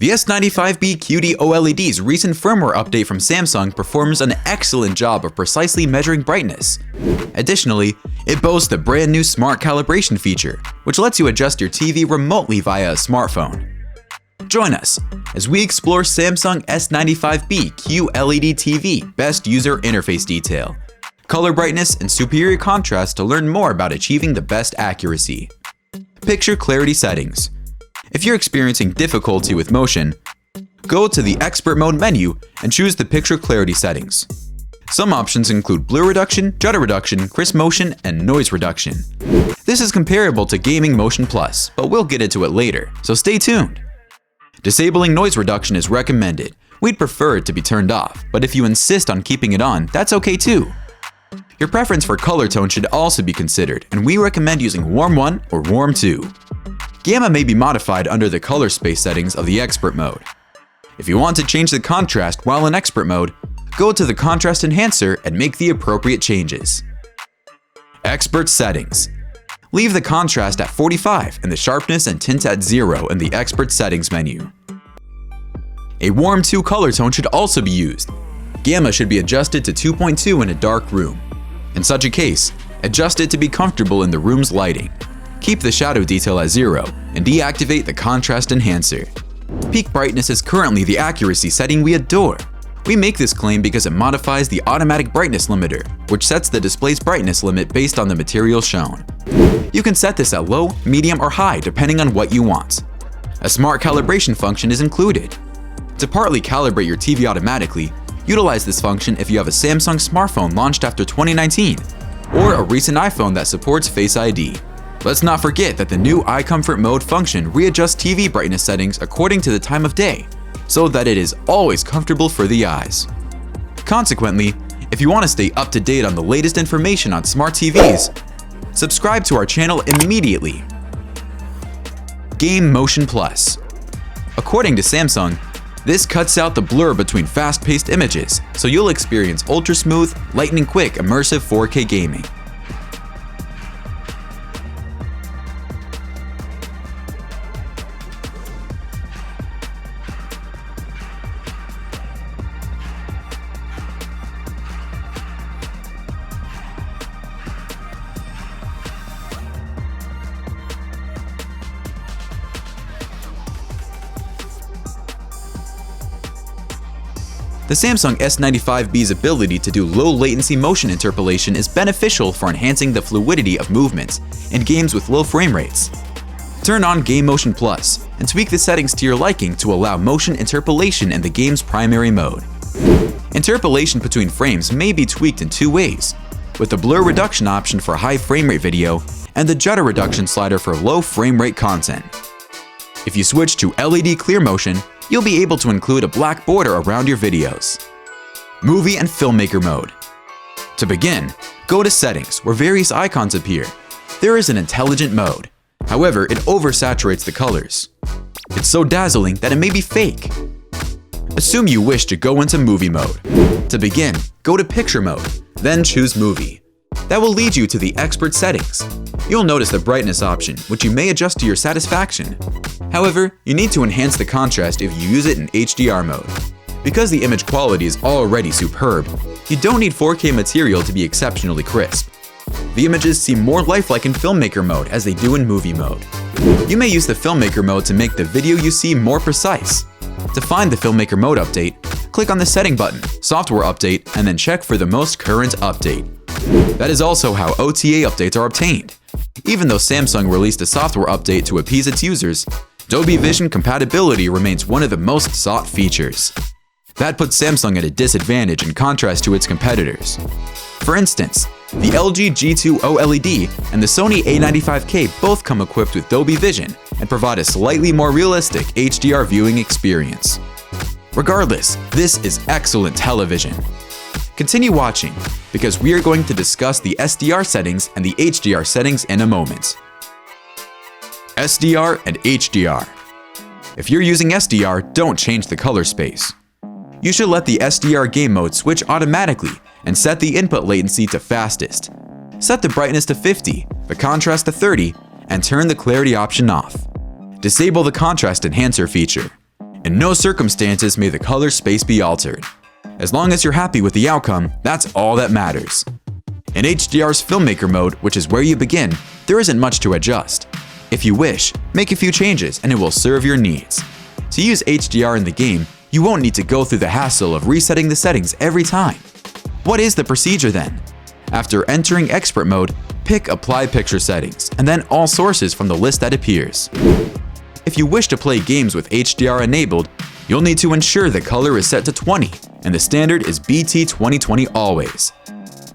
The S95B QD-OLED's recent firmware update from Samsung performs an excellent job of precisely measuring brightness. Additionally, it boasts a brand new Smart Calibration feature, which lets you adjust your TV remotely via a smartphone. Join us as we explore Samsung S95B QLED TV Best User Interface Detail, color brightness, and superior contrast to learn more about achieving the best accuracy. Picture clarity settings. If you're experiencing difficulty with motion, go to the Expert Mode menu and choose the picture clarity settings. Some options include blur reduction, judder reduction, crisp motion, and noise reduction. This is comparable to Gaming Motion Plus, but we'll get into it later, so stay tuned. Disabling noise reduction is recommended. We'd prefer it to be turned off, but if you insist on keeping it on, that's okay too. Your preference for color tone should also be considered, and we recommend using Warm 1 or Warm 2. Gamma may be modified under the color space settings of the Expert Mode. If you want to change the contrast while in Expert Mode, go to the Contrast Enhancer and make the appropriate changes. Expert Settings. Leave the contrast at 45 and the sharpness and tint at 0 in the Expert Settings menu. A Warm 2 color tone should also be used. Gamma should be adjusted to 2.2 in a dark room. In such a case, adjust it to be comfortable in the room's lighting. Keep the shadow detail at 0 and deactivate the contrast enhancer. Peak brightness is currently the accuracy setting we adore. We make this claim because it modifies the automatic brightness limiter, which sets the display's brightness limit based on the material shown. You can set this at low, medium, or high depending on what you want. A smart calibration function is included. To partly calibrate your TV automatically, utilize this function if you have a Samsung smartphone launched after 2019 or a recent iPhone that supports Face ID. Let's not forget that the new Eye Comfort Mode function readjusts TV brightness settings according to the time of day, so that it is always comfortable for the eyes. Consequently, if you want to stay up to date on the latest information on smart TVs, subscribe to our channel immediately. Game Motion Plus. According to Samsung, this cuts out the blur between fast-paced images, so you'll experience ultra-smooth, lightning-quick, immersive 4K gaming. The Samsung S95B's ability to do low-latency motion interpolation is beneficial for enhancing the fluidity of movements in games with low frame rates. Turn on Game Motion Plus and tweak the settings to your liking to allow motion interpolation in the game's primary mode. Interpolation between frames may be tweaked in two ways, with the blur reduction option for high frame rate video and the judder reduction slider for low frame rate content. If you switch to LED clear motion, you'll be able to include a black border around your videos. Movie and Filmmaker mode. To begin, go to Settings where various icons appear. There is an intelligent mode. However, it oversaturates the colors. It's so dazzling that it may be fake. Assume you wish to go into Movie mode. To begin, go to Picture mode, then choose Movie. That will lead you to the Expert Settings. You'll notice the brightness option, which you may adjust to your satisfaction. However, you need to enhance the contrast if you use it in HDR mode. Because the image quality is already superb, you don't need 4K material to be exceptionally crisp. The images seem more lifelike in Filmmaker mode as they do in Movie mode. You may use the Filmmaker mode to make the video you see more precise. To find the Filmmaker mode update, click on the Setting button, Software Update, and then check for the most current update. That is also how OTA updates are obtained. Even though Samsung released a software update to appease its users, Dolby Vision compatibility remains one of the most sought features. That puts Samsung at a disadvantage in contrast to its competitors. For instance, the LG G2 OLED and the Sony A95K both come equipped with Dolby Vision and provide a slightly more realistic HDR viewing experience. Regardless, this is excellent television. Continue watching, because we are going to discuss the SDR settings and the HDR settings in a moment. SDR and HDR. If you're using SDR, don't change the color space. You should let the SDR game mode switch automatically and set the input latency to fastest. Set the brightness to 50, the contrast to 30, and turn the clarity option off. Disable the contrast enhancer feature. In In no circumstances may the color space be altered. As long as you're happy with the outcome, that's all that matters. In HDR's Filmmaker mode, which is where you begin, there isn't much to adjust. If you wish, make a few changes and it will serve your needs. To use HDR in the game, you won't need to go through the hassle of resetting the settings every time. What is the procedure then? After entering Expert mode, pick Apply Picture Settings, and then All Sources from the list that appears. If you wish to play games with HDR enabled, you'll need to ensure the color is set to 20, and the standard is BT 2020 always.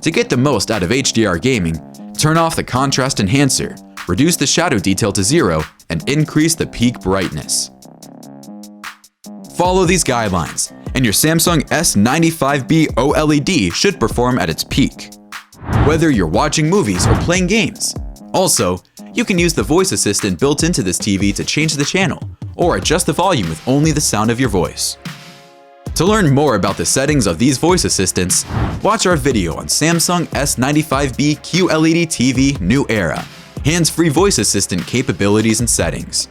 To get the most out of HDR gaming, turn off the contrast enhancer, reduce the shadow detail to 0, and increase the peak brightness. Follow these guidelines, and your Samsung S95B OLED should perform at its peak, whether you're watching movies or playing games. Also, you can use the voice assistant built into this TV to change the channel, or adjust the volume with only the sound of your voice. To learn more about the settings of these voice assistants, watch our video on Samsung S95B QLED TV New Era, hands-free voice assistant capabilities and settings.